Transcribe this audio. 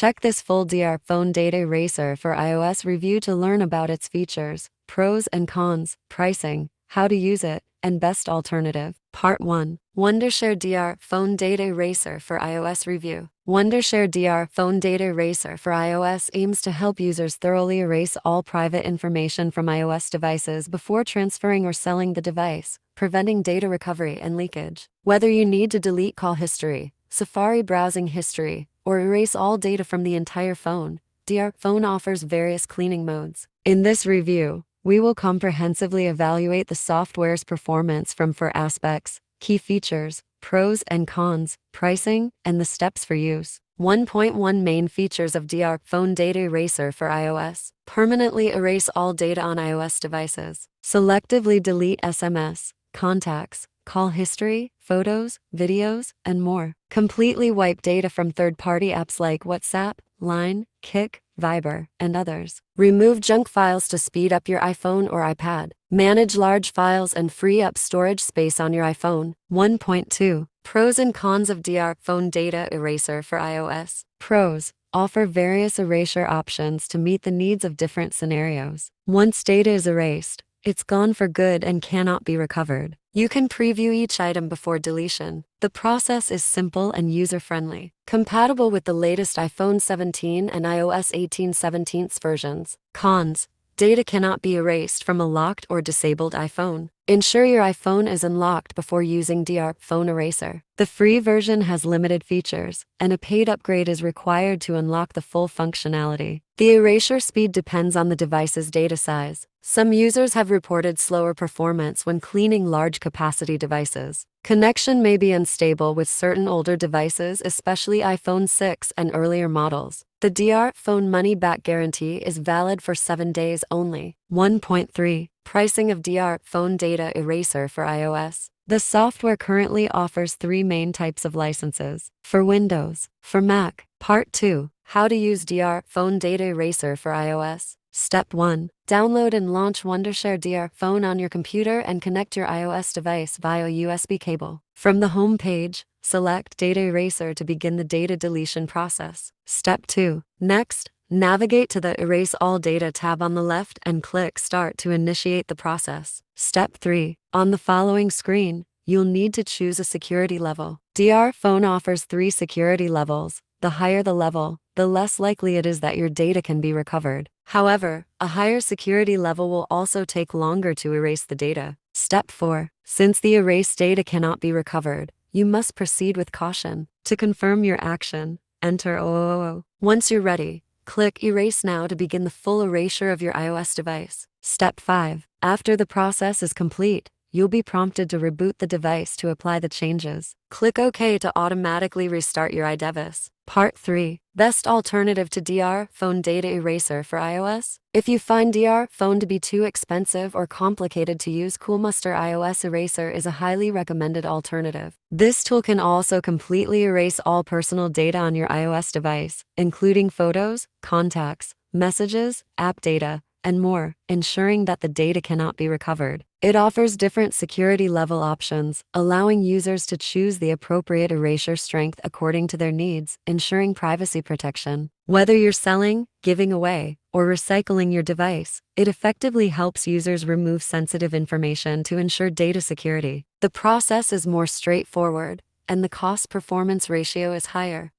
Check this full Dr.Fone Data Eraser for iOS review to learn about its features, pros and cons, pricing, how to use it, and best alternative. Part 1. Wondershare Dr.Fone Data Eraser for iOS review. Wondershare Dr.Fone Data Eraser for iOS aims to help users thoroughly erase all private information from iOS devices before transferring or selling the device, preventing data recovery and leakage. Whether you need to delete call history, Safari browsing history, or erase all data from the entire phone, Dr.Fone offers various cleaning modes. In this review, we will comprehensively evaluate the software's performance from 4 aspects: key features, pros and cons, pricing, and the steps for use. 1.1 Main features of Dr.Fone Data Eraser for iOS. Permanently erase all data on iOS devices. Selectively delete SMS, contacts, call history, photos, videos, and more. Completely wipe data from third-party apps like WhatsApp, Line, Kik, Viber, and others. Remove junk files to speed up your iPhone or iPad. Manage large files and free up storage space on your iPhone. 1.2 Pros and cons of Dr.Fone Data Eraser for iOS. Pros: offer various erasure options to meet the needs of different scenarios. Once data is erased, it's gone for good and cannot be recovered. You can preview each item before deletion. The process is simple and user-friendly. Compatible with the latest iPhone 17 and iOS 18/17 versions. Cons: data cannot be erased from a locked or disabled iPhone. Ensure your iPhone is unlocked before using Dr.Fone Eraser. The free version has limited features, and a paid upgrade is required to unlock the full functionality. The erasure speed depends on the device's data size. Some users have reported slower performance when cleaning large-capacity devices. Connection may be unstable with certain older devices, especially iPhone 6 and earlier models. The Dr.Fone money-back guarantee is valid for 7 days only. 1.3 Pricing of Dr.Fone Data Eraser for iOS. The software currently offers 3 main types of licenses: for Windows, for Mac. Part 2. How to use Dr.Fone Data Eraser for iOS. Step 1. Download and launch Wondershare Dr.Fone on your computer and connect your iOS device via USB cable. From the home page, select Data Eraser to begin the data deletion process. Step 2. Next, navigate to the Erase All Data tab on the left and click Start to initiate the process. Step 3. On the following screen, you'll need to choose a security level. Dr.Fone offers 3 security levels. The higher the level, the less likely it is that your data can be recovered. However, a higher security level will also take longer to erase the data. Step 4. Since the erased data cannot be recovered, you must proceed with caution. To confirm your action, enter OOO. Once you're ready, click Erase Now to begin the full erasure of your iOS device. Step 5. After the process is complete, you'll be prompted to reboot the device to apply the changes. Click OK to automatically restart your iDevice. Part 3. Best alternative to Dr.Fone Data Eraser for iOS. If you find Dr.Fone to be too expensive or complicated to use, Coolmuster iOS Eraser is a highly recommended alternative. This tool can also completely erase all personal data on your iOS device, including photos, contacts, messages, app data, and more, ensuring that the data cannot be recovered. It offers different security level options, allowing users to choose the appropriate erasure strength according to their needs, ensuring privacy protection. Whether you're selling, giving away, or recycling your device, it effectively helps users remove sensitive information to ensure data security. The process is more straightforward, and the cost-performance ratio is higher.